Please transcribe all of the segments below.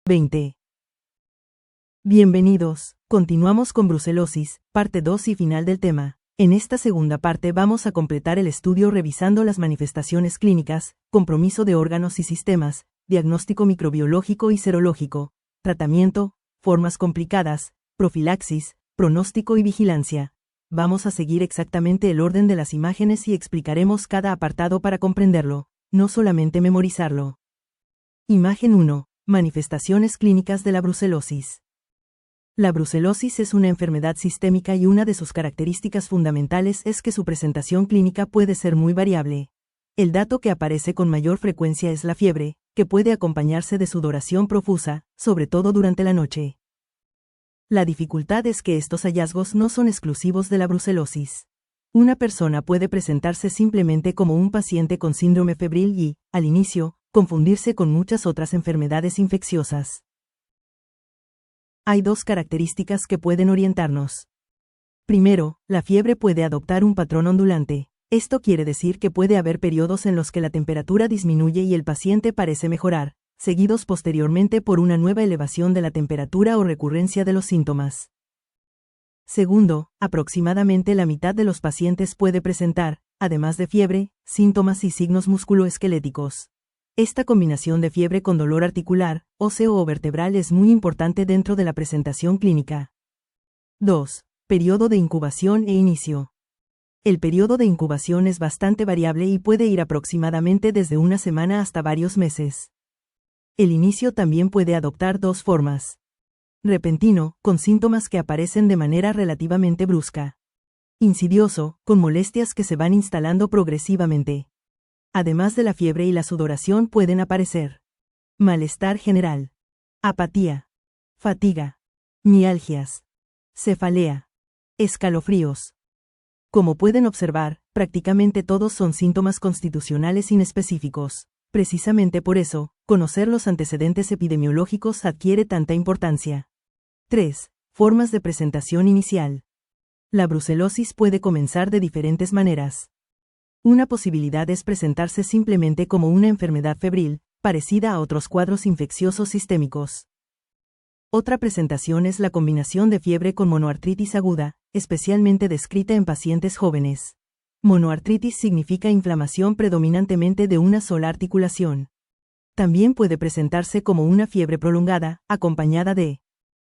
20. Bienvenidos, continuamos con brucelosis, parte 2 y final del tema. En esta segunda parte vamos a completar el estudio revisando las manifestaciones clínicas, compromiso de órganos y sistemas, diagnóstico microbiológico y serológico, tratamiento, formas complicadas, profilaxis, pronóstico y vigilancia. Vamos a seguir exactamente el orden de las imágenes y explicaremos cada apartado para comprenderlo, no solamente memorizarlo. Imagen 1. Manifestaciones clínicas de la brucelosis. La brucelosis es una enfermedad sistémica y una de sus características fundamentales es que su presentación clínica puede ser muy variable. El dato que aparece con mayor frecuencia es la fiebre, que puede acompañarse de sudoración profusa, sobre todo durante la noche. La dificultad es que estos hallazgos no son exclusivos de la brucelosis. Una persona puede presentarse simplemente como un paciente con síndrome febril y, al inicio, confundirse con muchas otras enfermedades infecciosas. Hay dos características que pueden orientarnos. Primero, la fiebre puede adoptar un patrón ondulante. Esto quiere decir que puede haber periodos en los que la temperatura disminuye y el paciente parece mejorar, seguidos posteriormente por una nueva elevación de la temperatura o recurrencia de los síntomas. Segundo, aproximadamente la mitad de los pacientes puede presentar, además de fiebre, síntomas y signos musculoesqueléticos. Esta combinación de fiebre con dolor articular, óseo o vertebral es muy importante dentro de la presentación clínica. 2. Periodo de incubación e inicio. El periodo de incubación es bastante variable y puede ir aproximadamente desde una semana hasta varios meses. El inicio también puede adoptar dos formas. Repentino, con síntomas que aparecen de manera relativamente brusca. Insidioso, con molestias que se van instalando progresivamente. Además de la fiebre y la sudoración pueden aparecer malestar general, apatía, fatiga, mialgias, cefalea, escalofríos. Como pueden observar, prácticamente todos son síntomas constitucionales inespecíficos. Precisamente por eso, conocer los antecedentes epidemiológicos adquiere tanta importancia. 3. Formas de presentación inicial. La brucelosis puede comenzar de diferentes maneras. Una posibilidad es presentarse simplemente como una enfermedad febril, parecida a otros cuadros infecciosos sistémicos. Otra presentación es la combinación de fiebre con monoartritis aguda, especialmente descrita en pacientes jóvenes. Monoartritis significa inflamación predominantemente de una sola articulación. También puede presentarse como una fiebre prolongada, acompañada de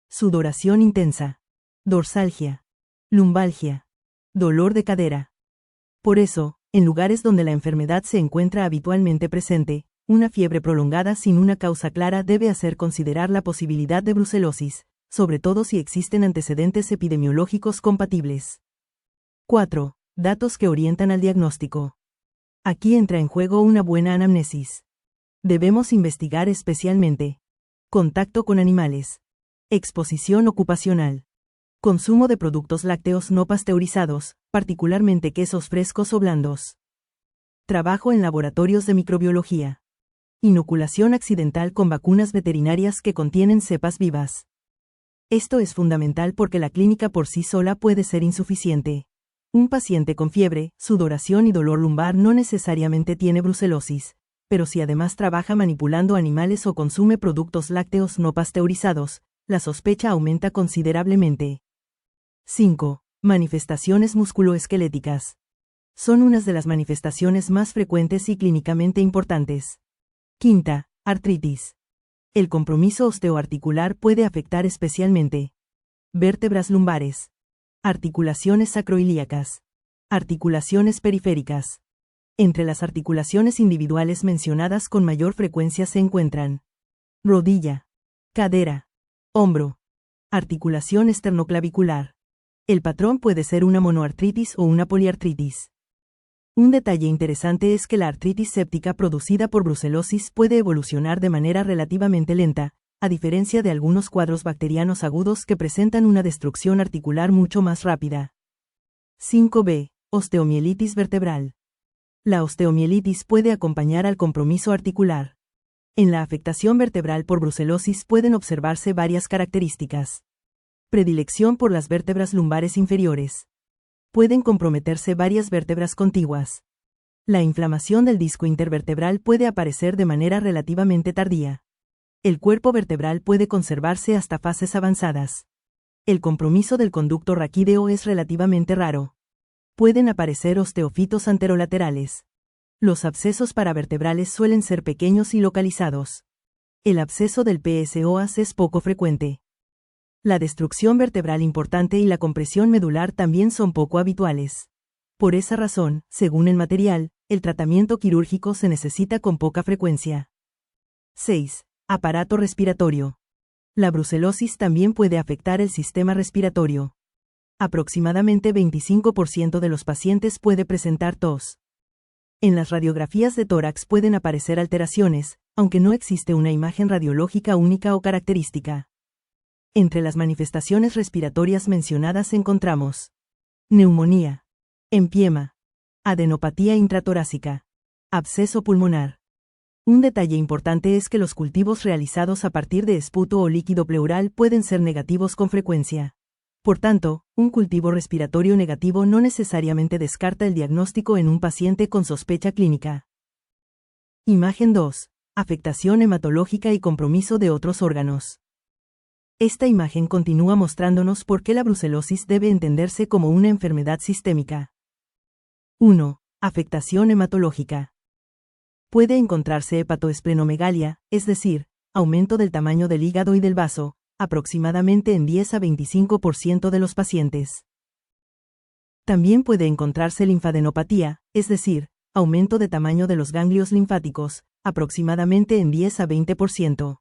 sudoración intensa, dorsalgia, lumbalgia, dolor de cadera. Por eso, en lugares donde la enfermedad se encuentra habitualmente presente, una fiebre prolongada sin una causa clara debe hacer considerar la posibilidad de brucelosis, sobre todo si existen antecedentes epidemiológicos compatibles. 4. Datos que orientan al diagnóstico. Aquí entra en juego una buena anamnesis. Debemos investigar especialmente contacto con animales, exposición ocupacional, consumo de productos lácteos no pasteurizados, particularmente quesos frescos o blandos, trabajo en laboratorios de microbiología, inoculación accidental con vacunas veterinarias que contienen cepas vivas. Esto es fundamental porque la clínica por sí sola puede ser insuficiente. Un paciente con fiebre, sudoración y dolor lumbar no necesariamente tiene brucelosis, pero si además trabaja manipulando animales o consume productos lácteos no pasteurizados, la sospecha aumenta considerablemente. 5. Manifestaciones musculoesqueléticas. Son unas de las manifestaciones más frecuentes y clínicamente importantes. Quinta, artritis. El compromiso osteoarticular puede afectar especialmente vértebras lumbares, articulaciones sacroilíacas, articulaciones periféricas. Entre las articulaciones individuales mencionadas con mayor frecuencia se encuentran rodilla, cadera, hombro, articulación esternoclavicular. El patrón puede ser una monoartritis o una poliartritis. Un detalle interesante es que la artritis séptica producida por brucelosis puede evolucionar de manera relativamente lenta, a diferencia de algunos cuadros bacterianos agudos que presentan una destrucción articular mucho más rápida. 5b. Osteomielitis vertebral. La osteomielitis puede acompañar al compromiso articular. En la afectación vertebral por brucelosis pueden observarse varias características. Predilección por las vértebras lumbares inferiores. Pueden comprometerse varias vértebras contiguas. La inflamación del disco intervertebral puede aparecer de manera relativamente tardía. El cuerpo vertebral puede conservarse hasta fases avanzadas. El compromiso del conducto raquídeo es relativamente raro. Pueden aparecer osteofitos anterolaterales. Los abscesos paravertebrales suelen ser pequeños y localizados. El absceso del PSOAS es poco frecuente. La destrucción vertebral importante y la compresión medular también son poco habituales. Por esa razón, según el material, el tratamiento quirúrgico se necesita con poca frecuencia. 6. Aparato respiratorio. La brucelosis también puede afectar el sistema respiratorio. Aproximadamente 25% de los pacientes puede presentar tos. En las radiografías de tórax pueden aparecer alteraciones, aunque no existe una imagen radiológica única o característica. Entre las manifestaciones respiratorias mencionadas encontramos neumonía, empiema, adenopatía intratorácica, absceso pulmonar. Un detalle importante es que los cultivos realizados a partir de esputo o líquido pleural pueden ser negativos con frecuencia. Por tanto, un cultivo respiratorio negativo no necesariamente descarta el diagnóstico en un paciente con sospecha clínica. Imagen 2. Afectación hematológica y compromiso de otros órganos. Esta imagen continúa mostrándonos por qué la brucelosis debe entenderse como una enfermedad sistémica. 1. Afectación hematológica. Puede encontrarse hepatoesplenomegalia, es decir, aumento del tamaño del hígado y del vaso, aproximadamente en 10 a 25% de los pacientes. También puede encontrarse linfadenopatía, es decir, aumento de tamaño de los ganglios linfáticos, aproximadamente en 10 a 20%.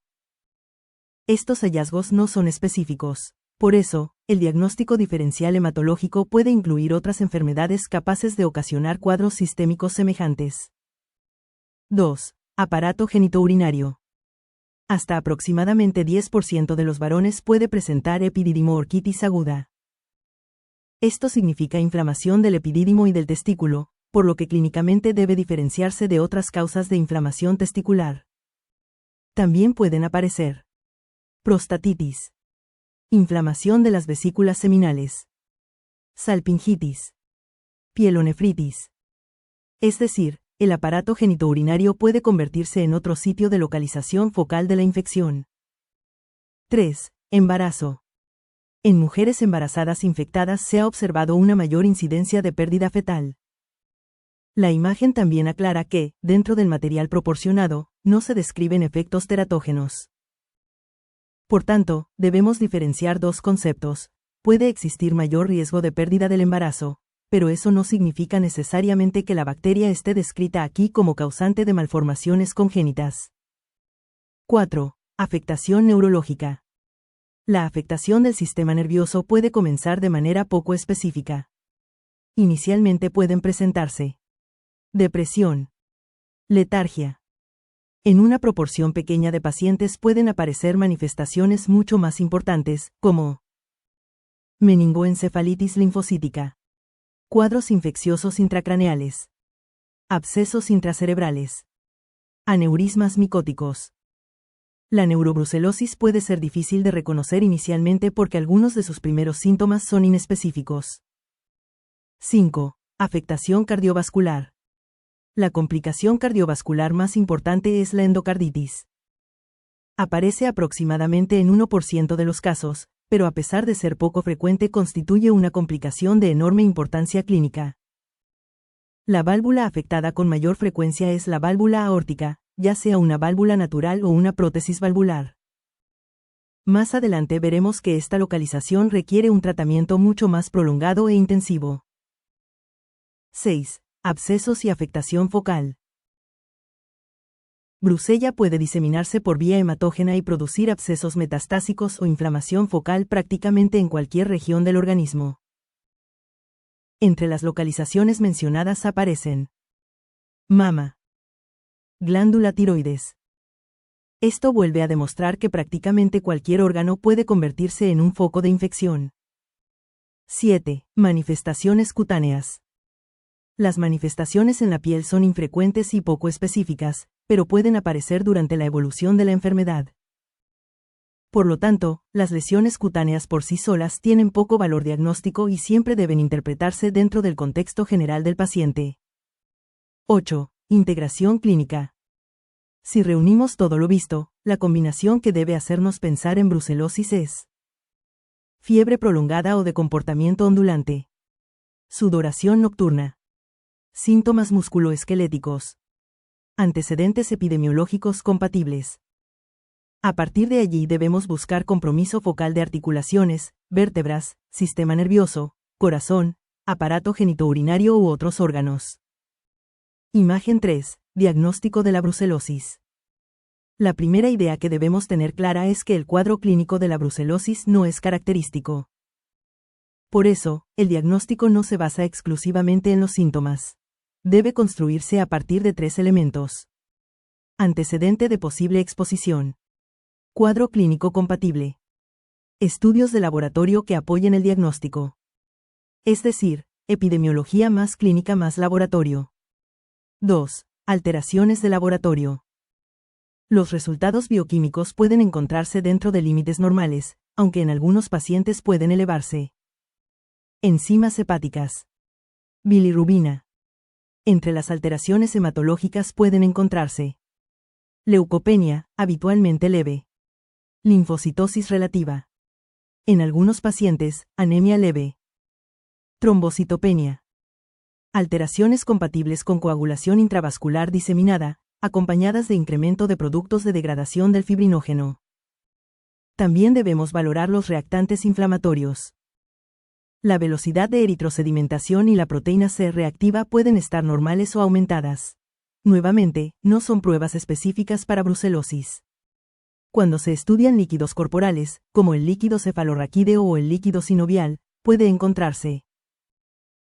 Estos hallazgos no son específicos. Por eso, el diagnóstico diferencial hematológico puede incluir otras enfermedades capaces de ocasionar cuadros sistémicos semejantes. 2. Aparato genitourinario. Hasta aproximadamente 10% de los varones puede presentar epididimoorquitis aguda. Esto significa inflamación del epidídimo y del testículo, por lo que clínicamente debe diferenciarse de otras causas de inflamación testicular. También pueden aparecer prostatitis, inflamación de las vesículas seminales, salpingitis, pielonefritis. Es decir, el aparato genitourinario puede convertirse en otro sitio de localización focal de la infección. 3. Embarazo. En mujeres embarazadas infectadas se ha observado una mayor incidencia de pérdida fetal. La imagen también aclara que, dentro del material proporcionado, no se describen efectos teratógenos. Por tanto, debemos diferenciar dos conceptos. Puede existir mayor riesgo de pérdida del embarazo, pero eso no significa necesariamente que la bacteria esté descrita aquí como causante de malformaciones congénitas. 4. Afectación neurológica. La afectación del sistema nervioso puede comenzar de manera poco específica. Inicialmente pueden presentarse depresión, letargia. En una proporción pequeña de pacientes pueden aparecer manifestaciones mucho más importantes, como meningoencefalitis linfocítica, cuadros infecciosos intracraneales, abscesos intracerebrales, aneurismas micóticos. La neurobrucelosis puede ser difícil de reconocer inicialmente porque algunos de sus primeros síntomas son inespecíficos. 5. Afectación cardiovascular. La complicación cardiovascular más importante es la endocarditis. Aparece aproximadamente en 1% de los casos, pero a pesar de ser poco frecuente constituye una complicación de enorme importancia clínica. La válvula afectada con mayor frecuencia es la válvula aórtica, ya sea una válvula natural o una prótesis valvular. Más adelante veremos que esta localización requiere un tratamiento mucho más prolongado e intensivo. 6. Abscesos y afectación focal. Brucella puede diseminarse por vía hematógena y producir abscesos metastásicos o inflamación focal prácticamente en cualquier región del organismo. Entre las localizaciones mencionadas aparecen mama, glándula tiroides. Esto vuelve a demostrar que prácticamente cualquier órgano puede convertirse en un foco de infección. 7. Manifestaciones cutáneas. Las manifestaciones en la piel son infrecuentes y poco específicas, pero pueden aparecer durante la evolución de la enfermedad. Por lo tanto, las lesiones cutáneas por sí solas tienen poco valor diagnóstico y siempre deben interpretarse dentro del contexto general del paciente. 8. Integración clínica. Si reunimos todo lo visto, la combinación que debe hacernos pensar en brucelosis es fiebre prolongada o de comportamiento ondulante, sudoración nocturna, síntomas musculoesqueléticos, antecedentes epidemiológicos compatibles. A partir de allí debemos buscar compromiso focal de articulaciones, vértebras, sistema nervioso, corazón, aparato genitourinario u otros órganos. Imagen 3. Diagnóstico de la brucelosis. La primera idea que debemos tener clara es que el cuadro clínico de la brucelosis no es característico. Por eso, el diagnóstico no se basa exclusivamente en los síntomas. Debe construirse a partir de 3 elementos. Antecedente de posible exposición. Cuadro clínico compatible. Estudios de laboratorio que apoyen el diagnóstico. Es decir, epidemiología más clínica más laboratorio. 2. Alteraciones de laboratorio. Los resultados bioquímicos pueden encontrarse dentro de límites normales, aunque en algunos pacientes pueden elevarse. Enzimas hepáticas. Bilirrubina. Entre las alteraciones hematológicas pueden encontrarse leucopenia, habitualmente leve. Linfocitosis relativa. En algunos pacientes, anemia leve. Trombocitopenia. Alteraciones compatibles con coagulación intravascular diseminada, acompañadas de incremento de productos de degradación del fibrinógeno. También debemos valorar los reactantes inflamatorios. La velocidad de eritrosedimentación y la proteína C reactiva pueden estar normales o aumentadas. Nuevamente, no son pruebas específicas para brucelosis. Cuando se estudian líquidos corporales, como el líquido cefalorraquídeo o el líquido sinovial, puede encontrarse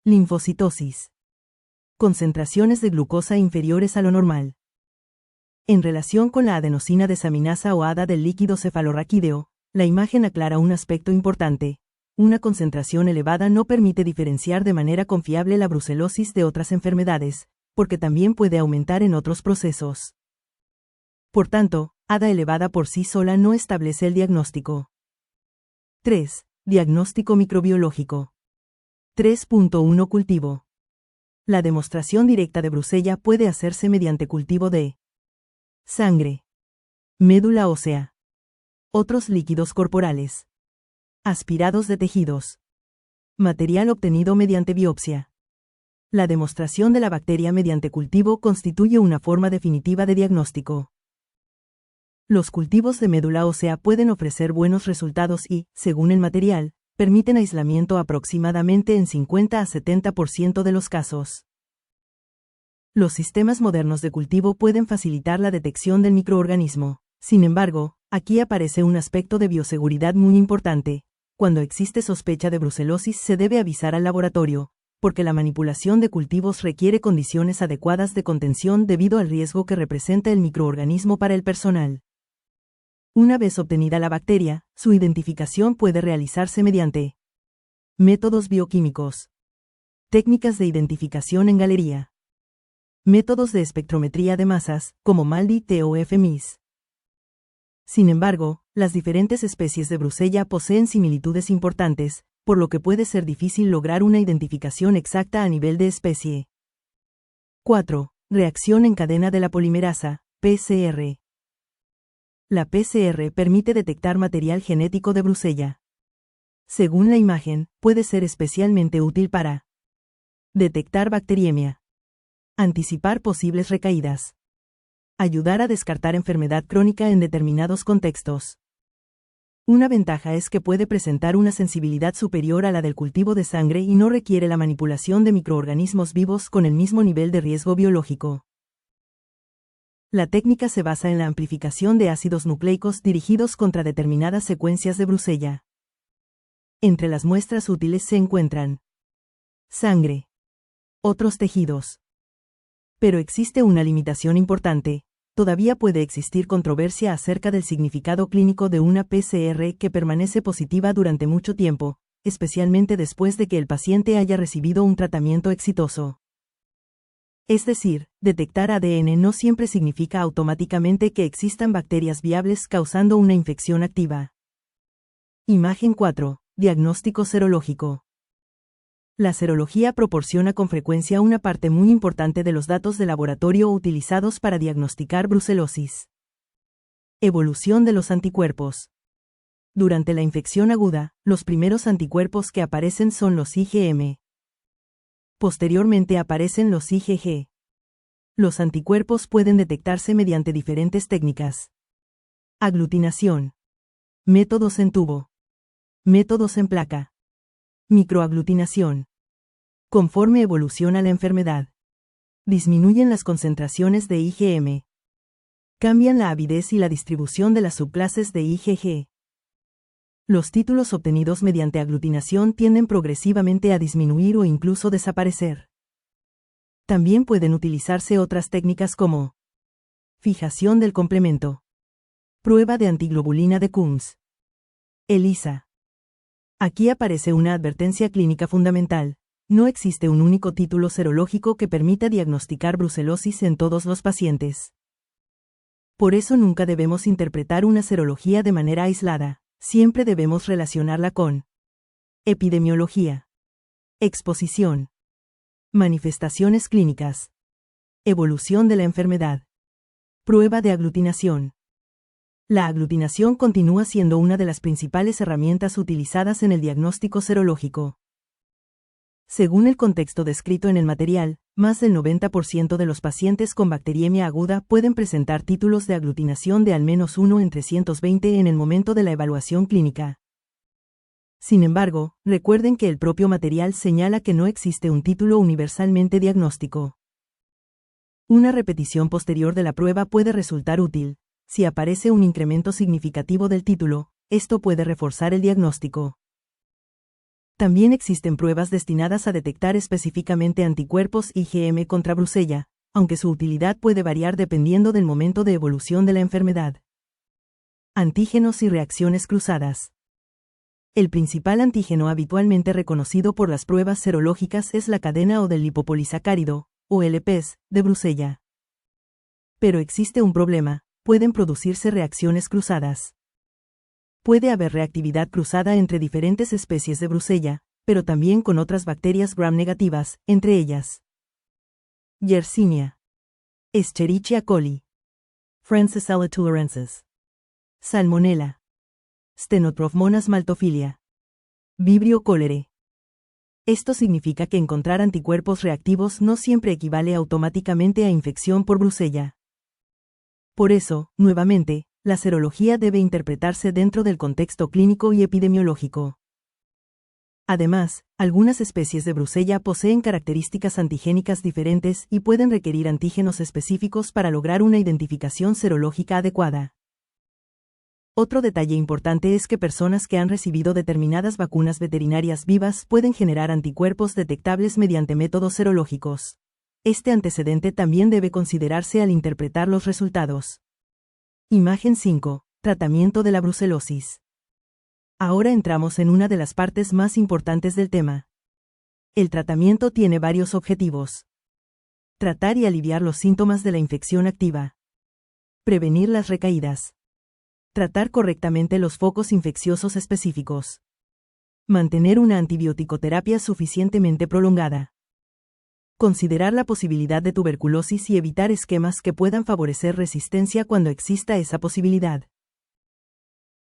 linfocitosis. Concentraciones de glucosa inferiores a lo normal. En relación con la adenosina desaminasa o ADA del líquido cefalorraquídeo, la imagen aclara un aspecto importante. Una concentración elevada no permite diferenciar de manera confiable la brucelosis de otras enfermedades, porque también puede aumentar en otros procesos. Por tanto, ADA elevada por sí sola no establece el diagnóstico. 3. Diagnóstico microbiológico. 3.1 Cultivo. La demostración directa de brucella puede hacerse mediante cultivo de sangre, médula ósea, otros líquidos corporales, aspirados de tejidos, material obtenido mediante biopsia. La demostración de la bacteria mediante cultivo constituye una forma definitiva de diagnóstico. Los cultivos de médula ósea pueden ofrecer buenos resultados y, según el material, permiten aislamiento aproximadamente en 50 a 70% de los casos. Los sistemas modernos de cultivo pueden facilitar la detección del microorganismo. Sin embargo, aquí aparece un aspecto de bioseguridad muy importante. Cuando existe sospecha de brucelosis se debe avisar al laboratorio, porque la manipulación de cultivos requiere condiciones adecuadas de contención debido al riesgo que representa el microorganismo para el personal. Una vez obtenida la bacteria, su identificación puede realizarse mediante métodos bioquímicos, técnicas de identificación en galería, métodos de espectrometría de masas, como MALDI o FMIS. Sin embargo, las diferentes especies de brucella poseen similitudes importantes, por lo que puede ser difícil lograr una identificación exacta a nivel de especie. 4. Reacción en cadena de la polimerasa, PCR. La PCR permite detectar material genético de brucella. Según la imagen, puede ser especialmente útil para detectar bacteriemia, anticipar posibles recaídas, ayudar a descartar enfermedad crónica en determinados contextos. Una ventaja es que puede presentar una sensibilidad superior a la del cultivo de sangre y no requiere la manipulación de microorganismos vivos con el mismo nivel de riesgo biológico. La técnica se basa en la amplificación de ácidos nucleicos dirigidos contra determinadas secuencias de brucella. Entre las muestras útiles se encuentran sangre, otros tejidos. Pero existe una limitación importante. Todavía puede existir controversia acerca del significado clínico de una PCR que permanece positiva durante mucho tiempo, especialmente después de que el paciente haya recibido un tratamiento exitoso. Es decir, detectar ADN no siempre significa automáticamente que existan bacterias viables causando una infección activa. Imagen 4. Diagnóstico serológico. La serología proporciona con frecuencia una parte muy importante de los datos de laboratorio utilizados para diagnosticar brucelosis. Evolución de los anticuerpos. Durante la infección aguda, los primeros anticuerpos que aparecen son los IgM. Posteriormente aparecen los IgG. Los anticuerpos pueden detectarse mediante diferentes técnicas. Aglutinación. Métodos en tubo. Métodos en placa. Microaglutinación. Conforme evoluciona la enfermedad, disminuyen las concentraciones de IgM. Cambian la avidez y la distribución de las subclases de IgG. Los títulos obtenidos mediante aglutinación tienden progresivamente a disminuir o incluso desaparecer. También pueden utilizarse otras técnicas como fijación del complemento, prueba de antiglobulina de Coombs, ELISA. Aquí aparece una advertencia clínica fundamental. No existe un único título serológico que permita diagnosticar brucelosis en todos los pacientes. Por eso nunca debemos interpretar una serología de manera aislada, siempre debemos relacionarla con epidemiología, exposición, manifestaciones clínicas, evolución de la enfermedad, prueba de aglutinación. La aglutinación continúa siendo una de las principales herramientas utilizadas en el diagnóstico serológico. Según el contexto descrito en el material, más del 90% de los pacientes con bacteriemia aguda pueden presentar títulos de aglutinación de al menos 1 en 320 en el momento de la evaluación clínica. Sin embargo, recuerden que el propio material señala que no existe un título universalmente diagnóstico. Una repetición posterior de la prueba puede resultar útil. Si aparece un incremento significativo del título, esto puede reforzar el diagnóstico. También existen pruebas destinadas a detectar específicamente anticuerpos IgM contra Brucella, aunque su utilidad puede variar dependiendo del momento de evolución de la enfermedad. Antígenos y reacciones cruzadas. El principal antígeno habitualmente reconocido por las pruebas serológicas es la cadena O del lipopolisacárido, o LPs, de Brucella. Pero existe un problema: pueden producirse reacciones cruzadas. Puede haber reactividad cruzada entre diferentes especies de Brucella, pero también con otras bacterias gram-negativas, entre ellas Yersinia, Escherichia coli, Francisella tularensis, Salmonella, Stenotrophomonas maltophilia, Vibrio cholerae. Esto significa que encontrar anticuerpos reactivos no siempre equivale automáticamente a infección por Brucella. Por eso, nuevamente, la serología debe interpretarse dentro del contexto clínico y epidemiológico. Además, algunas especies de Brucella poseen características antigénicas diferentes y pueden requerir antígenos específicos para lograr una identificación serológica adecuada. Otro detalle importante es que personas que han recibido determinadas vacunas veterinarias vivas pueden generar anticuerpos detectables mediante métodos serológicos. Este antecedente también debe considerarse al interpretar los resultados. Imagen 5. Tratamiento de la brucelosis. Ahora entramos en una de las partes más importantes del tema. El tratamiento tiene varios objetivos. Tratar y aliviar los síntomas de la infección activa. Prevenir las recaídas. Tratar correctamente los focos infecciosos específicos. Mantener una antibiótico-terapia suficientemente prolongada. Considerar la posibilidad de tuberculosis y evitar esquemas que puedan favorecer resistencia cuando exista esa posibilidad.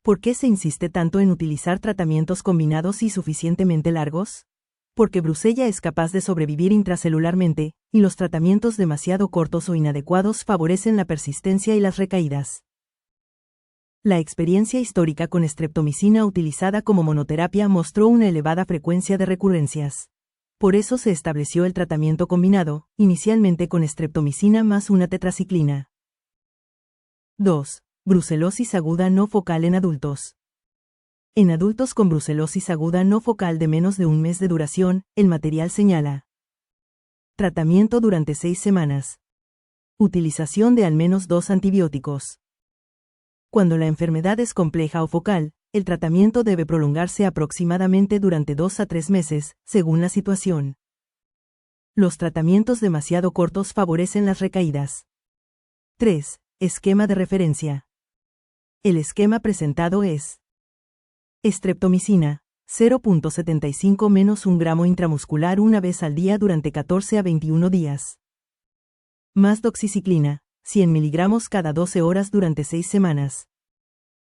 ¿Por qué se insiste tanto en utilizar tratamientos combinados y suficientemente largos? Porque Brucella es capaz de sobrevivir intracelularmente, y los tratamientos demasiado cortos o inadecuados favorecen la persistencia y las recaídas. La experiencia histórica con streptomicina utilizada como monoterapia mostró una elevada frecuencia de recurrencias. Por eso se estableció el tratamiento combinado, inicialmente con streptomicina más una tetraciclina. 2. Brucelosis aguda no focal en adultos. En adultos con brucelosis aguda no focal de menos de un mes de duración, el material señala: tratamiento durante 6 semanas. Utilización de al menos 2 antibióticos. Cuando la enfermedad es compleja o focal, el tratamiento debe prolongarse aproximadamente durante 2 a 3 meses, según la situación. Los tratamientos demasiado cortos favorecen las recaídas. 3. Esquema de referencia. El esquema presentado es: streptomicina, 0.75 menos 1 gramo intramuscular una vez al día durante 14 a 21 días. Más doxiciclina, 100 miligramos cada 12 horas durante 6 semanas.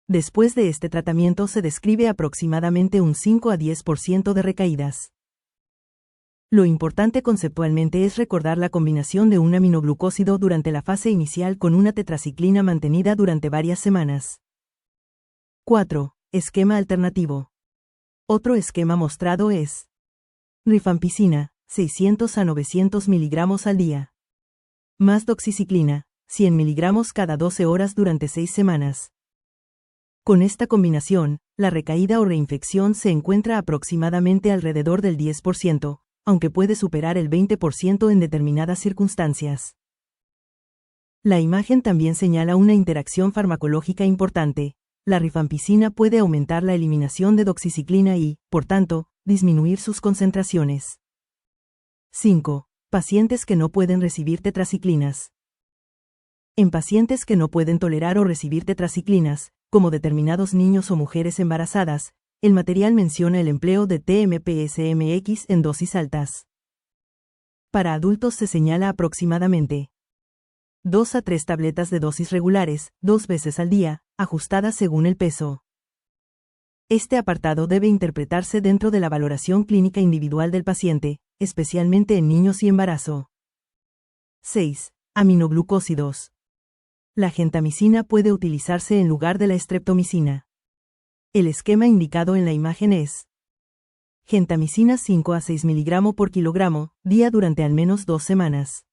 Después de este tratamiento se describe aproximadamente un 5 a 10% de recaídas. Lo importante conceptualmente es recordar la combinación de un aminoglucósido durante la fase inicial con una tetraciclina mantenida durante varias semanas. 4. Esquema alternativo. Otro esquema mostrado es rifampicina, 600 a 900 miligramos al día. Más doxiciclina, 100 miligramos cada 12 horas durante 6 semanas. Con esta combinación, la recaída o reinfección se encuentra aproximadamente alrededor del 10%, aunque puede superar el 20% en determinadas circunstancias. La imagen también señala una interacción farmacológica importante. La rifampicina puede aumentar la eliminación de doxiciclina y, por tanto, disminuir sus concentraciones. 5. Pacientes que no pueden recibir tetraciclinas. En pacientes que no pueden tolerar o recibir tetraciclinas, como determinados niños o mujeres embarazadas, el material menciona el empleo de TMPSMX en dosis altas. Para adultos se señala aproximadamente 2 a 3 tabletas de dosis regulares, 2 veces al día, ajustadas según el peso. Este apartado debe interpretarse dentro de la valoración clínica individual del paciente, especialmente en niños y embarazo. 6. Aminoglucósidos. La gentamicina puede utilizarse en lugar de la streptomicina. El esquema indicado en la imagen es gentamicina 5 a 6 mg por kilogramo, día durante al menos 2 semanas.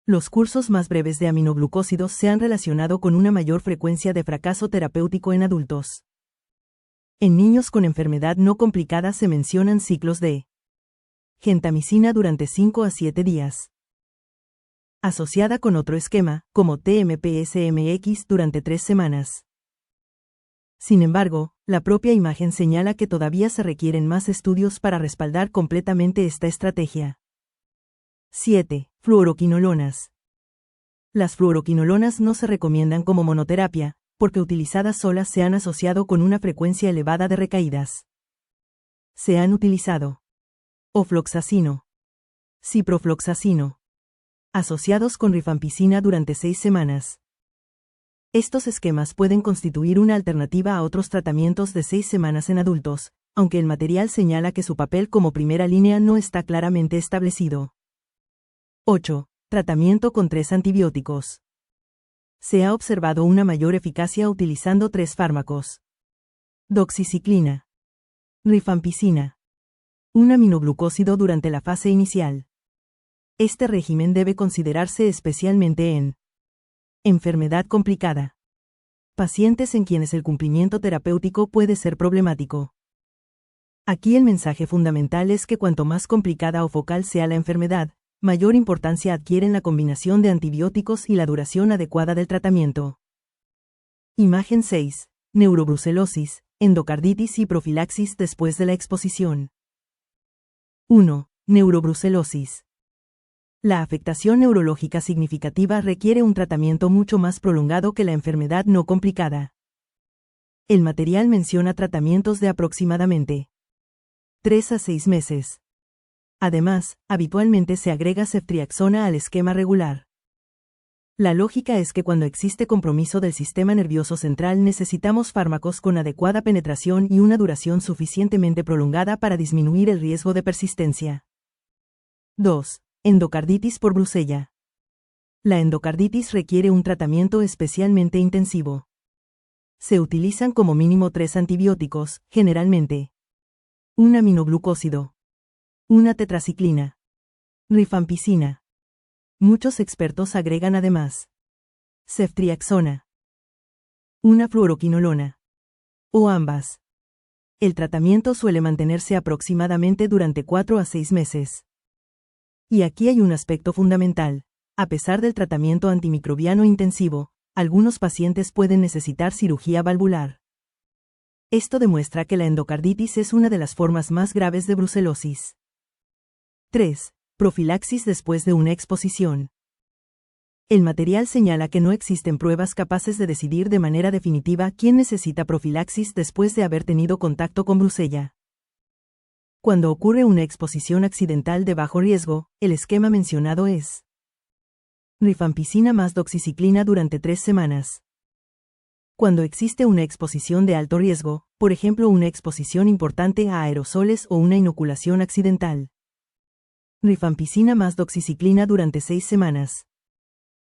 Los cursos más breves de aminoglucósidos se han relacionado con una mayor frecuencia de fracaso terapéutico en adultos. En niños con enfermedad no complicada se mencionan ciclos de gentamicina durante 5 a 7 días. Asociada con otro esquema, como TMPSMX durante 3 semanas. Sin embargo, la propia imagen señala que todavía se requieren más estudios para respaldar completamente esta estrategia. 7. Fluoroquinolonas. Las fluoroquinolonas no se recomiendan como monoterapia, porque utilizadas solas se han asociado con una frecuencia elevada de recaídas. Se han utilizado ofloxacino, ciprofloxacino, asociados con rifampicina durante 6 semanas. Estos esquemas pueden constituir una alternativa a otros tratamientos de 6 semanas en adultos, aunque el material señala que su papel como primera línea no está claramente establecido. 8. Tratamiento con 3 antibióticos. Se ha observado una mayor eficacia utilizando 3 fármacos. Doxiciclina, rifampicina, un aminoglucósido durante la fase inicial. Este régimen debe considerarse especialmente en enfermedad complicada. Pacientes en quienes el cumplimiento terapéutico puede ser problemático. Aquí el mensaje fundamental es que cuanto más complicada o focal sea la enfermedad, mayor importancia adquieren la combinación de antibióticos y la duración adecuada del tratamiento. Imagen 6. Neurobrucelosis, endocarditis y profilaxis después de la exposición. 1. Neurobrucelosis. La afectación neurológica significativa requiere un tratamiento mucho más prolongado que la enfermedad no complicada. El material menciona tratamientos de aproximadamente 3 a 6 meses. Además, habitualmente se agrega ceftriaxona al esquema regular. La lógica es que cuando existe compromiso del sistema nervioso central necesitamos fármacos con adecuada penetración y una duración suficientemente prolongada para disminuir el riesgo de persistencia. 2. Endocarditis por brucella. La endocarditis requiere un tratamiento especialmente intensivo. Se utilizan como mínimo 3 antibióticos, generalmente un aminoglucósido, una tetraciclina, rifampicina. Muchos expertos agregan además ceftriaxona, una fluoroquinolona, o ambas. El tratamiento suele mantenerse aproximadamente durante 4 a 6 meses. Y aquí hay un aspecto fundamental. A pesar del tratamiento antimicrobiano intensivo, algunos pacientes pueden necesitar cirugía valvular. Esto demuestra que la endocarditis es una de las formas más graves de brucelosis. 3. Profilaxis después de una exposición. El material señala que no existen pruebas capaces de decidir de manera definitiva quién necesita profilaxis después de haber tenido contacto con brucella. Cuando ocurre una exposición accidental de bajo riesgo, el esquema mencionado es rifampicina más doxiciclina durante 3 semanas. Cuando existe una exposición de alto riesgo, por ejemplo una exposición importante a aerosoles o una inoculación accidental, rifampicina más doxiciclina durante 6 semanas.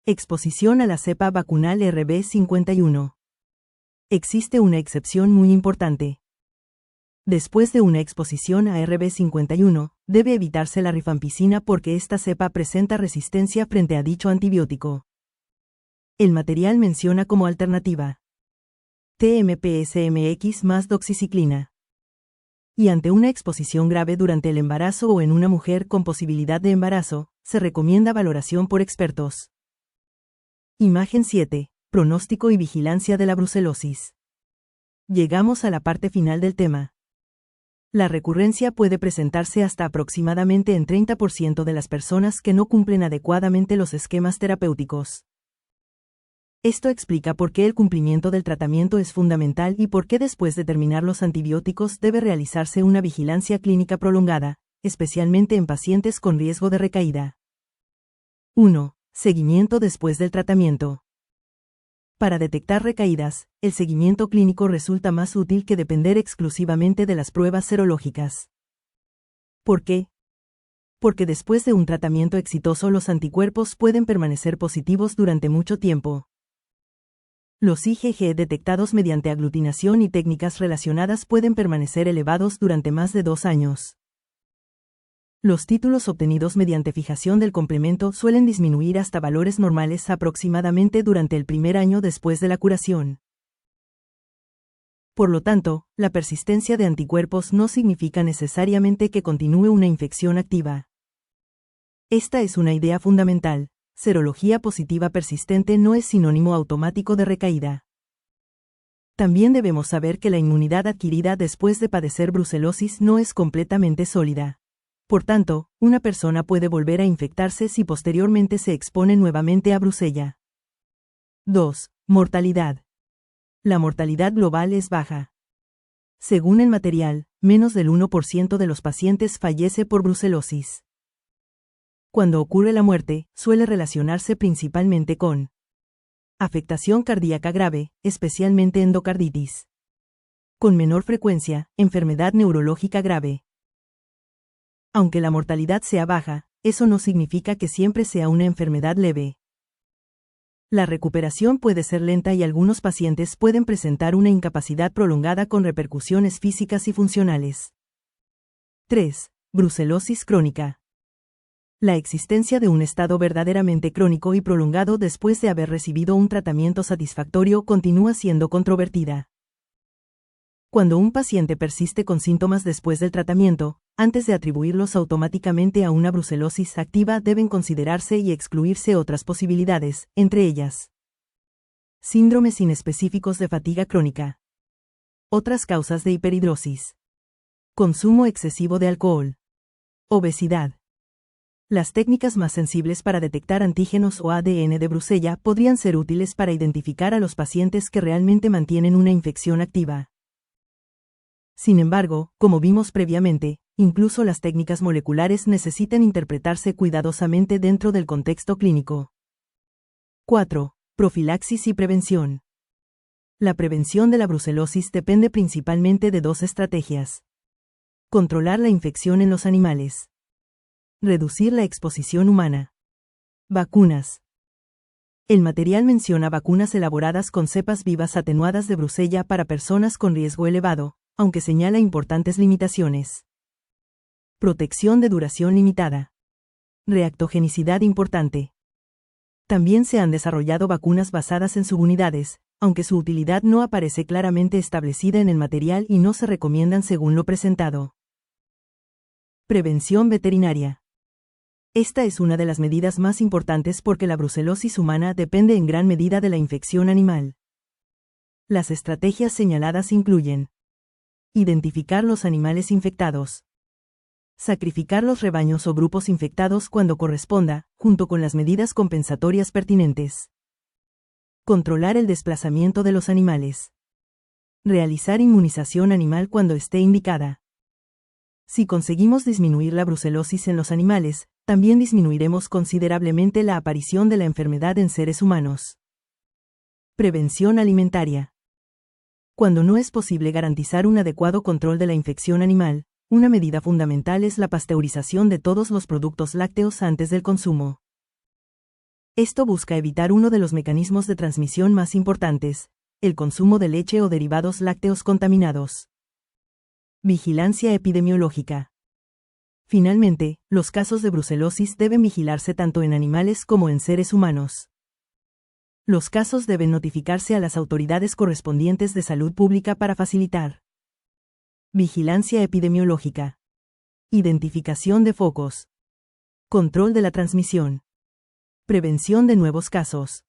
Exposición a la cepa vacunal RB51. Existe una excepción muy importante. Después de una exposición a RB51, debe evitarse la rifampicina porque esta cepa presenta resistencia frente a dicho antibiótico. El material menciona como alternativa TMPSMX más doxiciclina. Y ante una exposición grave durante el embarazo o en una mujer con posibilidad de embarazo, se recomienda valoración por expertos. Imagen 7. Pronóstico y vigilancia de la brucelosis. Llegamos a la parte final del tema. La recurrencia puede presentarse hasta aproximadamente en 30% de las personas que no cumplen adecuadamente los esquemas terapéuticos. Esto explica por qué el cumplimiento del tratamiento es fundamental y por qué después de terminar los antibióticos debe realizarse una vigilancia clínica prolongada, especialmente en pacientes con riesgo de recaída. 1. Seguimiento después del tratamiento. Para detectar recaídas, el seguimiento clínico resulta más útil que depender exclusivamente de las pruebas serológicas. ¿Por qué? Porque después de un tratamiento exitoso los anticuerpos pueden permanecer positivos durante mucho tiempo. Los IgG detectados mediante aglutinación y técnicas relacionadas pueden permanecer elevados durante más de 2 años. Los títulos obtenidos mediante fijación del complemento suelen disminuir hasta valores normales aproximadamente durante el primer año después de la curación. Por lo tanto, la persistencia de anticuerpos no significa necesariamente que continúe una infección activa. Esta es una idea fundamental. Serología positiva persistente no es sinónimo automático de recaída. También debemos saber que la inmunidad adquirida después de padecer brucelosis no es completamente sólida. Por tanto, una persona puede volver a infectarse si posteriormente se expone nuevamente a brucella. 2. Mortalidad. La mortalidad global es baja. Según el material, menos del 1% de los pacientes fallece por brucelosis. Cuando ocurre la muerte, suele relacionarse principalmente con afectación cardíaca grave, especialmente endocarditis. Con menor frecuencia, enfermedad neurológica grave. Aunque la mortalidad sea baja, eso no significa que siempre sea una enfermedad leve. La recuperación puede ser lenta y algunos pacientes pueden presentar una incapacidad prolongada con repercusiones físicas y funcionales. 3. Brucelosis crónica. La existencia de un estado verdaderamente crónico y prolongado después de haber recibido un tratamiento satisfactorio continúa siendo controvertida. Cuando un paciente persiste con síntomas después del tratamiento, antes de atribuirlos automáticamente a una brucelosis activa deben considerarse y excluirse otras posibilidades, entre ellas síndromes inespecíficos de fatiga crónica. Otras causas de hiperhidrosis. Consumo excesivo de alcohol. Obesidad. Las técnicas más sensibles para detectar antígenos o ADN de brucella podrían ser útiles para identificar a los pacientes que realmente mantienen una infección activa. Sin embargo, como vimos previamente, incluso las técnicas moleculares necesitan interpretarse cuidadosamente dentro del contexto clínico. 4. Profilaxis y prevención. La prevención de la brucelosis depende principalmente de 2 estrategias. Controlar la infección en los animales. Reducir la exposición humana. Vacunas. El material menciona vacunas elaboradas con cepas vivas atenuadas de brucella para personas con riesgo elevado, aunque señala importantes limitaciones. Protección de duración limitada. Reactogenicidad importante. También se han desarrollado vacunas basadas en subunidades, aunque su utilidad no aparece claramente establecida en el material y no se recomiendan según lo presentado. Prevención veterinaria. Esta es una de las medidas más importantes porque la brucelosis humana depende en gran medida de la infección animal. Las estrategias señaladas incluyen identificar los animales infectados, Sacrificar los rebaños o grupos infectados cuando corresponda, junto con las medidas compensatorias pertinentes. Controlar el desplazamiento de los animales. Realizar inmunización animal cuando esté indicada. Si conseguimos disminuir la brucelosis en los animales, también disminuiremos considerablemente la aparición de la enfermedad en seres humanos. Prevención alimentaria. Cuando no es posible garantizar un adecuado control de la infección animal, una medida fundamental es la pasteurización de todos los productos lácteos antes del consumo. Esto busca evitar uno de los mecanismos de transmisión más importantes, el consumo de leche o derivados lácteos contaminados. Vigilancia epidemiológica. Finalmente, los casos de brucelosis deben vigilarse tanto en animales como en seres humanos. Los casos deben notificarse a las autoridades correspondientes de salud pública para facilitar. Vigilancia epidemiológica. Identificación de focos. Control de la transmisión. Prevención de nuevos casos.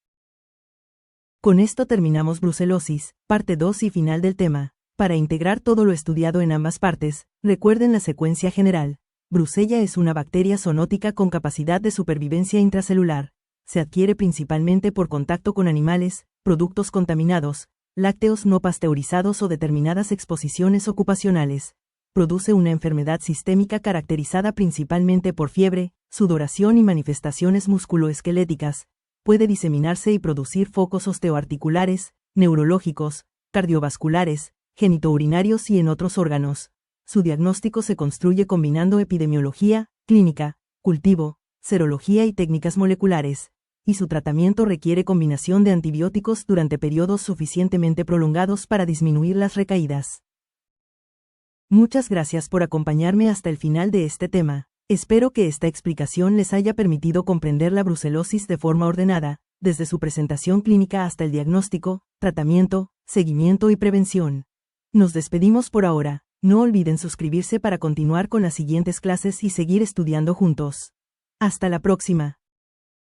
Con esto terminamos brucelosis, parte 2 y final del tema. Para integrar todo lo estudiado en ambas partes, recuerden la secuencia general. Brucella es una bacteria zoonótica con capacidad de supervivencia intracelular. Se adquiere principalmente por contacto con animales, productos contaminados, lácteos no pasteurizados o determinadas exposiciones ocupacionales. Produce una enfermedad sistémica caracterizada principalmente por fiebre, sudoración y manifestaciones musculoesqueléticas. Puede diseminarse y producir focos osteoarticulares, neurológicos, cardiovasculares, genitourinarios y en otros órganos. Su diagnóstico se construye combinando epidemiología, clínica, cultivo, serología y técnicas moleculares, y su tratamiento requiere combinación de antibióticos durante periodos suficientemente prolongados para disminuir las recaídas. Muchas gracias por acompañarme hasta el final de este tema. Espero que esta explicación les haya permitido comprender la brucelosis de forma ordenada, desde su presentación clínica hasta el diagnóstico, tratamiento, seguimiento y prevención. Nos despedimos por ahora. No olviden suscribirse para continuar con las siguientes clases y seguir estudiando juntos. Hasta la próxima.